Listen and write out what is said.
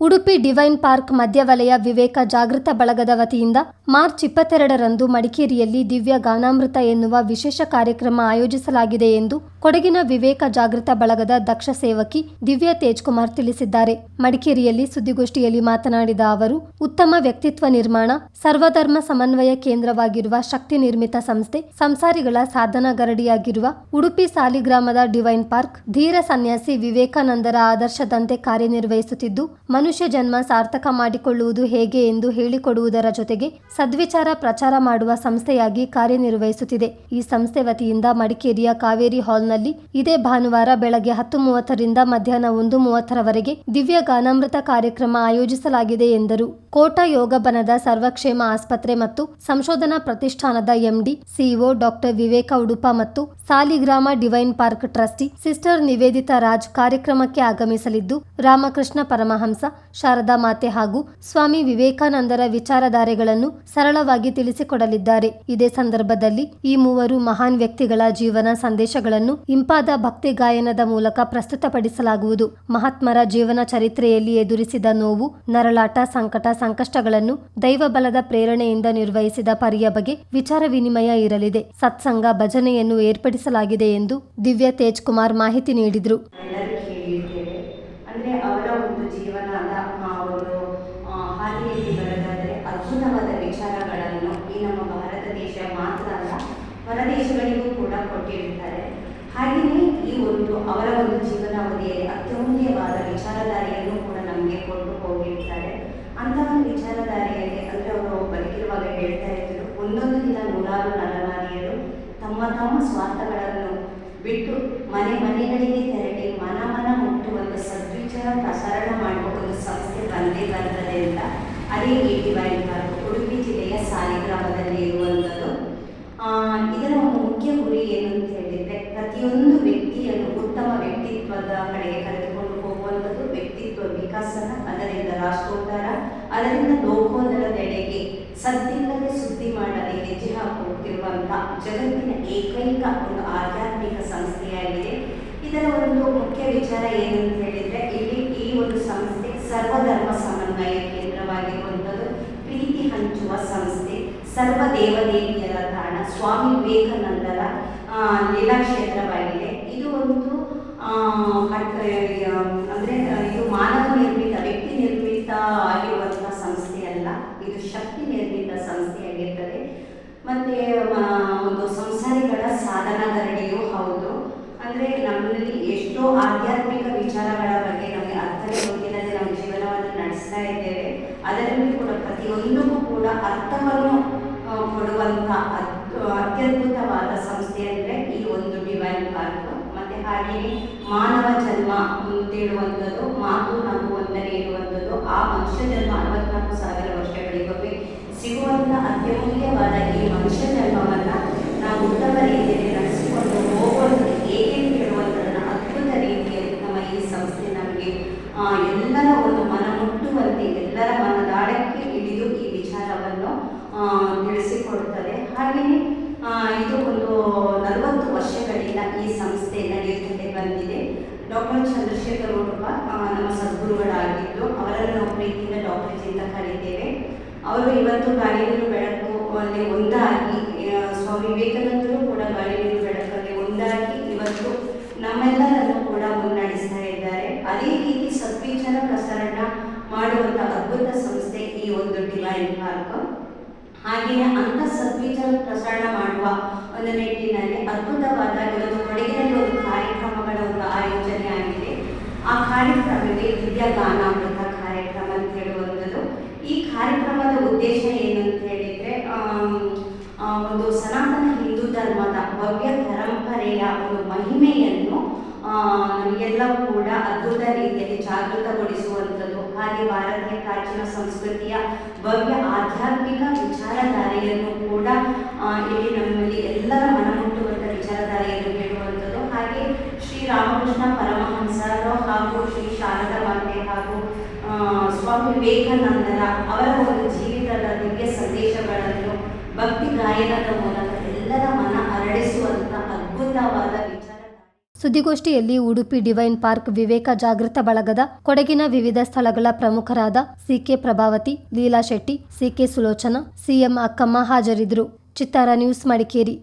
Udupi divine park ಮಧ್ಯವಲಯ ವಿವೇಕ ಜಾಗೃತ ಬಳಗದ ವತಿಯಿಂದ ಮಾರ್ಚ್ 22ರಂದು ಮಡಿಕೇರಿಯಲ್ಲಿ ದಿವ್ಯ ಗಾನಾಮೃತ ಎನ್ನುವ ವಿಶೇಷ ಕಾರ್ಯಕ್ರಮ ಆಯೋಜಿಸಲಾಗಿದೆ ಎಂದು ಕೊಡಗಿನ ವಿವೇಕ ಜಾಗೃತ ಬಳಗದ ದಕ್ಷ ಸೇವಕಿ ದಿವ್ಯ ತೇಜ್ಕುಮಾರ್ ತಿಳಿಸಿದ್ದಾರೆ. ಮಡಿಕೇರಿಯಲ್ಲಿ ಸುದ್ದಿಗೋಷ್ಠಿಯಲ್ಲಿ ಮಾತನಾಡಿದ ಅವರು, ಉತ್ತಮ ವ್ಯಕ್ತಿತ್ವ ನಿರ್ಮಾಣ, ಸರ್ವಧರ್ಮ ಸಮನ್ವಯ ಕೇಂದ್ರವಾಗಿರುವ ಶಕ್ತಿ ನಿರ್ಮಿತ ಸಂಸ್ಥೆ, ಸಂಸಾರಿಗಳ ಸಾಧನಾ ಗರಡಿಯಾಗಿರುವ ಉಡುಪಿ ಸಾಲಿಗ್ರಾಮದ ಡಿವೈನ್ ಪಾರ್ಕ್ ಧೀರ ಸನ್ಯಾಸಿ ವಿವೇಕಾನಂದರ ಆದರ್ಶದಂತೆ ಕಾರ್ಯನಿರ್ವಹಿಸುತ್ತಿದ್ದು, ಮನುಷ್ಯ ಜನ್ಮ ಸಾರ್ಥಕ ಮಾಡಿಕೊಳ್ಳುವುದು ಹೇಗೆ ಎಂದು ಹೇಳಿಕೊಡುವುದರ ಜೊತೆಗೆ ಸದ್ವಿಚಾರ ಪ್ರಚಾರ ಮಾಡುವ ಸಂಸ್ಥೆಯಾಗಿ ಕಾರ್ಯನಿರ್ವಹಿಸುತ್ತಿದೆ. ಈ ಸಂಸ್ಥೆ ವತಿಯಿಂದ ಮಡಿಕೇರಿಯ ಕಾವೇರಿ ಹಾಲ್ನಲ್ಲಿ ಇದೇ ಭಾನುವಾರ ಬೆಳಗ್ಗೆ 10:30ರಿಂದ ಮಧ್ಯಾಹ್ನ 1:30ರವರೆಗೆ ದಿವ್ಯ ಗಾನಾಮೃತ ಕಾರ್ಯಕ್ರಮ ಆಯೋಜಿಸಲಾಗಿದೆ ಎಂದರು. ಕೋಟ ಯೋಗಬನದ ಸರ್ವಕ್ಷೇಮ ಆಸ್ಪತ್ರೆ ಮತ್ತು ಸಂಶೋಧನಾ ಪ್ರತಿಷ್ಠಾನದ MD, CEO doctor Viveka Udupa ಮತ್ತು Saligrama divine park trustee sister Nivedita Raj ಕಾರ್ಯಕ್ರಮಕ್ಕೆ ಆಗಮಿಸಲಿದ್ದು, ರಾಮಕೃಷ್ಣ ಪರಮಹಂಸ, ಶಾರದಾ ಮಾತೆ ಹಾಗೂ ಸ್ವಾಮಿ ವಿವೇಕಾನಂದರ ವಿಚಾರಧಾರೆಗಳನ್ನು ಸರಳವಾಗಿ ತಿಳಿಸಿಕೊಡಲಿದ್ದಾರೆ. ಇದೇ ಸಂದರ್ಭದಲ್ಲಿ ಈ ಮೂವರು ಮಹಾನ್ ವ್ಯಕ್ತಿಗಳ ಜೀವನ ಸಂದೇಶಗಳನ್ನು ಇಂಪಾದ ಭಕ್ತಿ ಗಾಯನದ ಮೂಲಕ ಪ್ರಸ್ತುತಪಡಿಸಲಾಗುವುದು. ಮಹಾತ್ಮರ ಜೀವನ ಚರಿತ್ರೆಯಲ್ಲಿ ಎದುರಿಸಿದ ನೋವು, ನರಳಾಟ, ಸಂಕಟ, ಸಂಕಷ್ಟಗಳನ್ನು ದೈವಬಲದ ಪ್ರೇರಣೆಯಿಂದ ನಿರ್ವಹಿಸಿದ ಪರಿಯ ಬಗ್ಗೆ ವಿಚಾರ ವಿನಿಮಯ ಇರಲಿದೆ. ಸತ್ಸಂಗ, ಭಜನೆಯನ್ನು ಏರ್ಪಡಿಸಲಾಗಿದೆ ಎಂದು ದಿವ್ಯ ತೇಜ್ಕುಮಾರ್ ಮಾಹಿತಿ ನೀಡಿದರು. ಅವರ ಒಂದು ಜೀವನದ ಒಂದು ಹಾದಿಯಲ್ಲಿ ಬರೋದಾದರೆ ಅದ್ಭುತವಾದ ವಿಚಾರಗಳನ್ನು ಈ ನಮ್ಮ ಭಾರತ ದೇಶ ಮಾತ್ರ ಅಲ್ಲ, ಹೊರ ದೇಶಗಳಿಗೂ ಕೂಡ ಕೊಟ್ಟಿರ್ತಾರೆ. ಹಾಗೆಯೇ ಈ ಒಂದು ಅವರ ಒಂದು ಜೀವನಾವಧಿಯಲ್ಲಿ ಅತ್ಯಮೂಲ್ಯವಾದ ವಿಚಾರಧಾರೆಯನ್ನು ಕೂಡ ನಮಗೆ ಕೊಟ್ಟು ಹೋಗಿರ್ತಾರೆ. ಅಂತಹ ಒಂದು ವಿಚಾರಧಾರೆಯಲ್ಲಿ ಅಂದರೆ ಅವರು ಬದುಕಿರುವಾಗ ಹೇಳ್ತಾ ಇದ್ರು, ಒಂದೊಂದು ದಿನ ನೂರಾರು ನರನಾರಿಯರು ತಮ್ಮ ತಮ್ಮ ಸ್ವಾರ್ಥಗಳನ್ನು ಬಿಟ್ಟು ಮನೆಗಳಿಗೆ ತೆರಳಿ ಮನ ಮುಟ್ಟುವಂಥ ಸದ್ವಿಚಾರ ಪ್ರಸಾರ ಮಾಡುವ ಒಂದು ಸಂಸ್ಥೆ ಬಂದೇ ಬರ್ತದೆ ಅಂತ. ಅದೇ ಈ ಡಿವೈನ್ ಪಾರ್ಕ್ ಉಡುಪಿ ಜಿಲ್ಲೆಯ ಸಾಲಿಗ್ರಾಮದಲ್ಲಿ ಇರುವಂಥದ್ದು. ಇದರ ಒಂದು ಮುಖ್ಯ ಗುರಿ ಏನು ಅಂತ ಹೇಳಿದರೆ, ಪ್ರತಿಯೊಂದು ವ್ಯಕ್ತಿಯನ್ನು ಉತ್ತಮ ವ್ಯಕ್ತಿತ್ವದ ಕಡೆಗೆ ಕರೆದುಕೊಂಡು ಹೋಗುವಂಥದ್ದು, ವ್ಯಕ್ತಿತ್ವ ವಿಕಾಸನ, ಅದರಿಂದ ರಾಷ್ಟ್ರೋದ್ಧಾರ, ಅದರಿಂದ ಲೋಕೋದರದೆಡೆಗೆ ಸದ್ದಿಲ್ಲದೆ ಸುದ್ದಿ ಮಾಡದೆ ಹೆಜ್ಜೆ ಹಾಕುತ್ತಿರುವಂಥ ಜಗತ್ತಿನ ಏಕೈಕ ಒಂದು ಆಧ್ಯಾತ್ಮಿಕ ಸಂಸ್ಥೆಯಾಗಿದೆ. ಇದರ ಒಂದು ಮುಖ್ಯ ವಿಚಾರ ಏನು ಅಂತ ಹೇಳಿದರೆ, ಇಲ್ಲಿ ಈ ಒಂದು ಸಂಸ್ಥೆ ಸರ್ವಧರ್ಮ ಸಮನ್ವಯ ಕೇಂದ್ರವಾಗಿರುವಂಥದ್ದು, ಪ್ರೀತಿ ಹಂಚುವ ಸಂಸ್ಥೆ, ಸರ್ವ ದೇವದೇವಿಯರ ತಾಣ, ಸ್ವಾಮಿ ವಿವೇಕಾನಂದರ ಲೀಲಾಕ್ಷೇತ್ರವಾಗಿದೆ. ಇದು ಒಂದು ಅಂದರೆ ಇದು ಮಾನವ ನಿರ್ಮಿತ, ವ್ಯಕ್ತಿ ನಿರ್ಮಿತ ಆಗಿರುವಂಥ ಸಂಸ್ಥೆ ಅಲ್ಲ, ಇದು ಶಕ್ತಿ ನಿರ್ಮಿತ ಸಂಸ್ಥೆಯಾಗಿರ್ತದೆ. ಮತ್ತು ಒಂದು ಸಂಸಾರಿಗಳ ಸಾಧನಾ ಗರಡಿಯೂ ಹೌದು. ಅಂದರೆ ನಮ್ಮಲ್ಲಿ ಎಷ್ಟೋ ಆಧ್ಯಾತ್ಮಿಕ ವಿಚಾರಗಳ ಬಗ್ಗೆ ನಮಗೆ ಅರ್ಥವೇ ಗೊತ್ತಿಲ್ಲದೆ ನಮ್ಮ ಜೀವನವನ್ನು ನಡೆಸ್ತಾ ಇದ್ದೇವೆ. ಅದರಲ್ಲಿ ಕೂಡ ಪ್ರತಿಯೊಂದಕ್ಕೂ ಕೂಡ ಅರ್ಥವನ್ನು ಕೊಡುವಂಥ ಅತ್ಯದ್ಭುತವಾದ ಸಂಸ್ಥೆ ಅಂದರೆ ಈ ಒಂದು ಡಿವೈನ್ ಪಾರ್ಕ್. ಮತ್ತು ಹಾಗೆಯೇ ಮಾನವ ಜನ್ಮ ಅಂತೇಳುವಂಥದ್ದು, ಮಾತು ನಗು ಒಂದನೇ ಇರುವಂಥದ್ದು, ಆ ಮನುಷ್ಯ ಜನ್ಮ 64,000 ವರ್ಷಗಳಿಗೊಮ್ಮೆ ಸಿಗುವಂಥ ಅತ್ಯಮೂಲ್ಯವಾದ ಈ ಮನುಷ್ಯ ಜನ್ಮವನ್ನು ನಾವು ಉತ್ತಮ ರೀತಿಯಲ್ಲಿ ನಡೆಸಿಕೊಂಡು ಹೋಗುವಂಥದ್ದು ಹೇಗೆ ಹೇಳುವಂಥದ್ದನ್ನು ಅದ್ಭುತ ರೀತಿಯಲ್ಲಿ ನಮ್ಮ ಈ ಸಂಸ್ಥೆ ನಮಗೆ ಎಲ್ಲರ ಒಂದು ಮನ ಮುಟ್ಟುವಂತೆ, ಎಲ್ಲರ ಮನದಾಳಕ್ಕೆ ಇಳಿದು ಈ ವಿಚಾರವನ್ನು ತಿಳಿಸಿಕೊಡುತ್ತದೆ. ಹಾಗೆಯೇ ಇದು ಒಂದು 40 ವರ್ಷಗಳಿಂದ ಈ ಸಂಸ್ಥೆ ನಡೆಯುತ್ತದೆ ಬಂದಿದೆ. ಡಾಕ್ಟರ್ ಚಂದ್ರಶೇಖರ್ ಉಡುಪ ನಮ್ಮ ಸದ್ಗುರುಗಳಾಗಿದ್ದು, ಅವರನ್ನು ನಾವು ಪ್ರೀತಿಯಿಂದ ಡಾಕ್ಟರ್ ಜಿ ಅಂತ ಕರೀತೇವೆ. ಅವರು ಇವತ್ತು ಗಾಳಿ ನೀರು ಬೆಳಕು ಅಲ್ಲಿ ಒಂದಾಗಿ, ಸ್ವಾಮಿ ವಿವೇಕಾನಂದರು ಕೂಡ ಗಾಳಿ ನೀರು ಬೆಳಕಲ್ಲಿ ಒಂದಾಗಿ ಇವತ್ತು ನಮ್ಮೆಲ್ಲರನ್ನು ಕೂಡ ಮುನ್ನಡೆಸ್ತಾ ಇದ್ದಾರೆ. ಅದೇ ರೀತಿ ಸದ್ವಿಚಾರ ಪ್ರಸರಣ ಮಾಡುವಂಥ ಅದ್ಭುತ ಸಂಸ್ಥೆ ಈ ಒಂದು ಡಿವೈನ್ ಪಾರ್ಕ್. ಹಾಗೆಯೇ ಅಂಥ ಸದ್ವಿಚಾರ ಪ್ರಸರಣ ಮಾಡುವ ಒಂದು ನಿಟ್ಟಿನಲ್ಲಿ ಅದ್ಭುತವಾದ ಇವತ್ತು ಕೊಡಗಿನಲ್ಲಿ ಒಂದು ಕಾರ್ಯಕ್ರಮಗಳ ಒಂದು ಆಯೋಜನೆ ಆಗಿದೆ. ಆ ಕಾರ್ಯಕ್ರಮವೇ ದಿವ್ಯ ಗಾನಾಮೃತ ಕಾರ್ಯಕ್ರಮ ಅಂತ ಹೇಳುವಂಥದ್ದು. ಈ ಕಾರ್ಯಕ್ರಮದ ಉದ್ದೇಶ ಏನು ಅಂತ ಹೇಳಿದರೆ, ಒಂದು ಸನಾತನ ಹಿಂದೂ ಧರ್ಮದ ಭವ್ಯ ಪರಂಪರೆಯ ಒಂದು ಮಹಿಮೆಯನ್ನು ನಮಗೆಲ್ಲವೂ ಕೂಡ ಅದ್ಭುತ ರೀತಿಯಲ್ಲಿ ಜಾಗೃತಗೊಳಿಸುವಂಥದ್ದು. ಹಾಗೆ ಭಾರತೀಯ ಪ್ರಾಚೀನ ಸಂಸ್ಕೃತಿಯ ಭವ್ಯ ಆಧ್ಯಾತ್ಮಿಕ ವಿಚಾರಧಾರೆಯನ್ನು ಕೂಡ ಇಲ್ಲಿ ನಮ್ಮಲ್ಲಿ ಎಲ್ಲರ ಮನಮುಟ್ಟುವಂಥ ವಿಚಾರಧಾರೆಯನ್ನು ಹೇಳುವಂಥದ್ದು. ಹಾಗೆ ಶ್ರೀ ರಾಮಕೃಷ್ಣ ಪರಮಹಂಸರು ಹಾಗೂ ಶ್ರೀ ಶಾರದಾ ಮಾತೆ ಹಾಗೂ ಸ್ವಾಮಿ ವಿವೇಕಾನಂದರ ಅವರ ಒಂದು ಜೀವಿತದ ದಿವ್ಯ ಸಂದೇಶಗಳನ್ನು ಭಕ್ತಿ ಗಾಯನದ ಮೂಲಕ ಎಲ್ಲರ ಮನ ಅರಳಿಸುವಂಥ ಅದ್ಭುತವಾದ ಸುದ್ದಿಗೋಷ್ಠಿಯಲ್ಲಿ ಉಡುಪಿ ಡಿವೈನ್ ಪಾರ್ಕ್ ವಿವೇಕ ಜಾಗೃತ ಬಳಗದ ಕೊಡಗಿನ ವಿವಿಧ ಸ್ಥಳಗಳ ಪ್ರಮುಖರಾದ C K Prabhavati, Leela Shetty, C K Sulochana, C M Akkamma ಹಾಜರಿದ್ದರು. ಚಿತ್ತಾರ ನ್ಯೂಸ್ ಮಡಿಕೇರಿ.